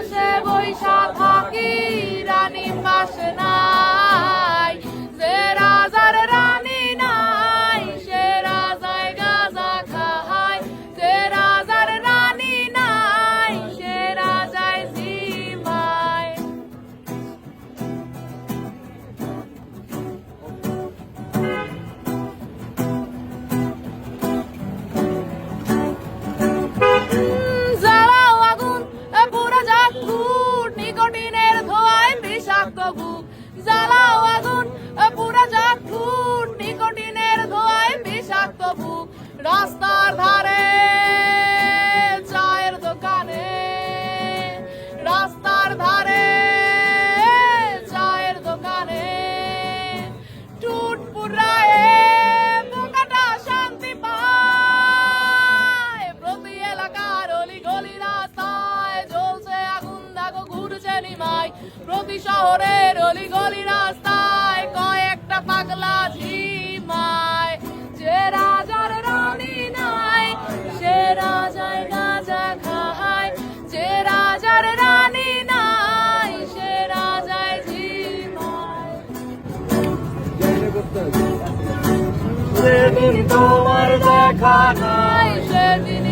দেশে বৈশা থাকি রানী পাশে নাই, যে রাজার রানী নাই সে রাজায় গাজা খায়, যে রাজার রানী নাই সে রাজায় জিমায়। জ্বালাও আগুন পুরা যাক ফুট, নিকোটিনের ধোঁয়ায় বিষাক্ত বুক। জ্বালাও আগুন পুরা যাক ফুট, নিকোটিনের ধোঁয়ায় বিষাক্ত বুক। রাস্তার ধারে চায়ের দোকানে, রাস্তার ধারে চায়ের দোকানে টুট পুরায়ে পোকাটা শান্তি পায়। প্রতি এলাকার অলি গলি রাস্তায় জ্বলছে আগুন, দেখো ঘুরছে নিমাই। প্রতি শহরের অলি গলি রাস্তায় কয়েকটা পাগলা ঝিমায়, যে রাজার রানী নাই সে রাজায় গাঁজা খায়, যে রাজার রানী নাই সে রাজায় ঝিমায়। সেদিন তোমার দেখা নাই, সেদিন